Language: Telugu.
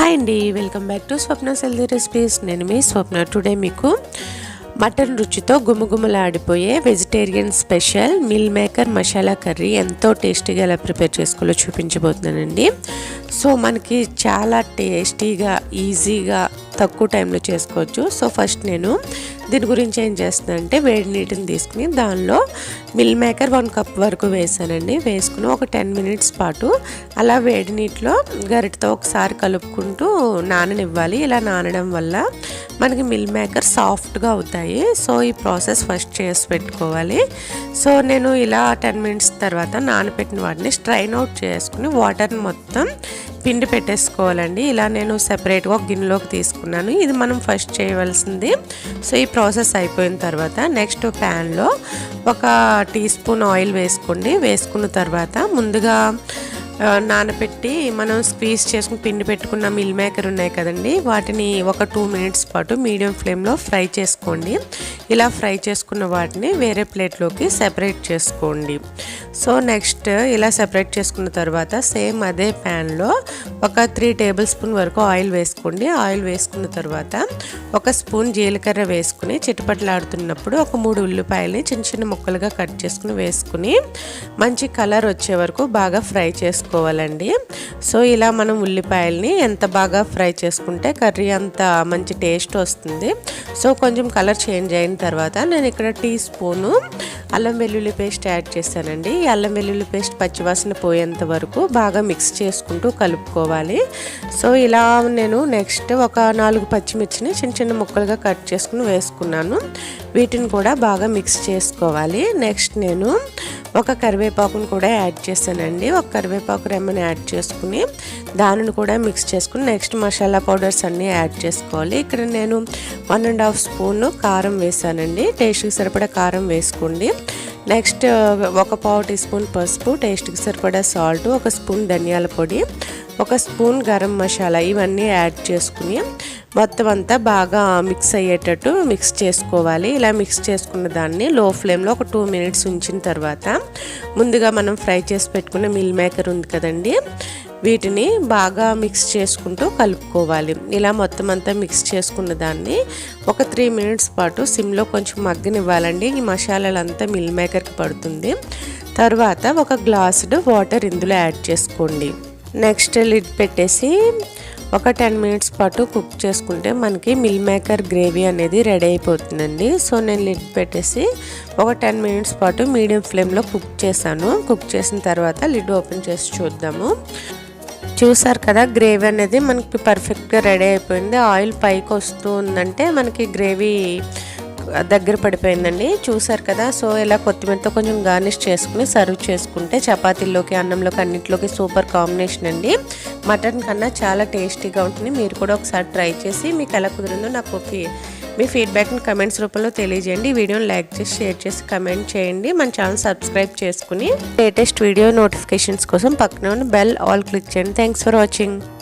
హాయ్ అండి, welcome back to Swapna healthy recipes. నేను మీ స్వప్న. టుడే మీకు మటన్ రుచితో గుమగుమలాడిపోయే vegetarian special meal maker masala curry ఎంతో టేస్టీగా ఎలా ప్రిపేర్ చేసుకోవాలో చూపించబోతున్నానండి. సో మనకి చాలా టేస్టీగా ఈజీగా తక్కువ టైంలో చేసుకోవచ్చు. సో ఫస్ట్ నేను దీని గురించి ఏం చేస్తున్నానంటే వేడి నీటిని తీసుకుని దానిలో మిల్ మేకర్ 1 కప్ వరకు వేసానండి. వేసుకుని ఒక 10 మినిట్స్ పాటు అలా వేడి నీటిలో గరిటతో ఒకసారి కలుపుకుంటూ నాననివ్వాలి. ఇలా నానడం వల్ల మనకి మిల్ మేకర్ సాఫ్ట్గా అవుతాయి. సో ఈ ప్రాసెస్ ఫస్ట్ చేసి పెట్టుకోవాలి. సో నేను ఇలా 10 మినిట్స్ తర్వాత నానబెట్టిన వాటిని స్ట్రైన్ అవుట్ చేసుకుని వాటర్ని మొత్తం పిండి పెట్టేసుకోవాలండి. ఇలా నేను సెపరేట్గా ఒక గిన్నెలోకి తీసుకున్నాను. ఇది మనం ఫస్ట్ చేయవలసింది. సో ఈ ప్రాసెస్ అయిపోయిన తర్వాత నెక్స్ట్ ప్యాన్లో 1 టీ స్పూన్ ఆయిల్ వేసుకోండి. వేసుకున్న తర్వాత ముందుగా నానబెట్టి మనం స్క్వీజ్ చేసుకుని పిండి పెట్టుకున్న మిల్ మేకర్ ఉన్నాయి కదండి, వాటిని ఒక 2 మినిట్స్ పాటు మీడియం ఫ్లేమ్లో ఫ్రై చేసుకోండి. ఇలా ఫ్రై చేసుకున్న వాటిని వేరే ప్లేట్లోకి సెపరేట్ చేసుకోండి. సో నెక్స్ట్ ఇలా సెపరేట్ చేసుకున్న తర్వాత సేమ్ అదే ప్యాన్లో ఒక 3 టేబుల్ స్పూన్ వరకు ఆయిల్ వేసుకోండి. ఆయిల్ వేసుకున్న తర్వాత 1 స్పూన్ జీలకర్ర వేసుకుని చిటపటలాడుతున్నప్పుడు ఒక 3 ఉల్లిపాయలని చిన్న చిన్న ముక్కలుగా కట్ చేసుకుని వేసుకుని మంచి కలర్ వచ్చే వరకు బాగా ఫ్రై చేసుకోవాలండి. సో ఇలా మనం ఉల్లిపాయలని ఎంత బాగా ఫ్రై చేసుకుంటే కర్రీ అంత మంచి టేస్ట్ వస్తుంది. సో కొంచెం కలర్ చేంజ్ అయిన తర్వాత నేను ఇక్కడ టీ స్పూను అల్లం వెల్లుల్లి పేస్ట్ యాడ్ చేశానండి. ఈ అల్లం వెల్లుల్లి పేస్ట్ పచ్చివాసన పోయేంత వరకు బాగా మిక్స్ చేసుకుంటూ కలుపుకోవాలి. సో ఇలా నేను నెక్స్ట్ ఒక 4 పచ్చిమిర్చిని చిన్న చిన్న ముక్కలుగా కట్ చేసుకుని వేసుకున్నాను. వీటిని కూడా బాగా మిక్స్ చేసుకోవాలి. నెక్స్ట్ నేను ఒక కరివేపాకును కూడా యాడ్ చేశానండి. ఒక కరివేపాకు రెమ్మని యాడ్ చేసుకుని దానిని కూడా మిక్స్ చేసుకుని నెక్స్ట్ మసాలా పౌడర్స్ అన్నీ యాడ్ చేసుకోవాలి. ఇక్కడ నేను 1.5 స్పూన్ కారం వేసానండి. టేస్ట్కి సరిపడా కారం వేసుకోండి. నెక్స్ట్ 1/4 టీ స్పూన్ పసుపు, టేస్ట్కి సరిపడా సాల్ట్, 1 స్పూన్ ధనియాల పొడి, 1 స్పూన్ గరం మసాలా ఇవన్నీ యాడ్ చేసుకుని మొత్తం అంతా బాగా మిక్స్ అయ్యేటట్టు మిక్స్ చేసుకోవాలి. ఇలా మిక్స్ చేసుకున్న దాన్ని లో ఫ్లేమ్లో ఒక 2 మినిట్స్ ఉంచిన తర్వాత ముందుగా మనం ఫ్రై చేసి పెట్టుకున్న మిల్ మేకర్ ఉంది కదండి, వీటిని బాగా మిక్స్ చేసుకుంటూ కలుపుకోవాలి. ఇలా మొత్తం అంతా మిక్స్ చేసుకున్న దాన్ని ఒక 3 మినిట్స్ పాటు సిమ్లో కొంచెం మగ్గనివ్వాలండి. ఈ మసాలాలంతా మిల్ మేకర్కి పడుతుంది. తర్వాత 1 గ్లాసుడు వాటర్ ఇందులో యాడ్ చేసుకోండి. నెక్స్ట్ లిడ్ పెట్టేసి ఒక 10 మినిట్స్ పాటు కుక్ చేసుకుంటే మనకి మిల్ మేకర్ గ్రేవీ అనేది రెడీ అయిపోతుందండి. సో నేను లిడ్ పెట్టేసి ఒక 10 మినిట్స్ పాటు మీడియం ఫ్లేమ్లో కుక్ చేశాను. కుక్ చేసిన తర్వాత లిడ్ ఓపెన్ చేసి చూద్దాము. చూసారు కదా, గ్రేవీ అనేది మనకి పర్ఫెక్ట్గా రెడీ అయిపోయింది. ఆయిల్ పైకి వస్తూ ఉందంటే మనకి గ్రేవీ దగ్గర పడిపోయిందండి. చూసారు కదా. సో ఇలా కొత్తిమీరతో కొంచెం గార్నిష్ చేసుకుని సర్వ్ చేసుకుంటే చపాతీల్లోకి, అన్నంలోకి అన్నింటిలోకి సూపర్ కాంబినేషన్ అండి. మటన్ కన్నా చాలా టేస్టీగా ఉంటుంది. మీరు కూడా ఒకసారి ట్రై చేసి మీకు ఎలా కుదిరిందో నాకు మీ ఫీడ్బ్యాక్ని కమెంట్స్ రూపంలో తెలియజేయండి. ఈ వీడియోని లైక్ చేసి షేర్ చేసి కమెంట్ చేయండి. మన ఛానల్ సబ్స్క్రైబ్ చేసుకుని లేటెస్ట్ వీడియో నోటిఫికేషన్స్ కోసం పక్కన ఉన్న బెల్ ఆల్ క్లిక్ చేయండి. Thanks for watching.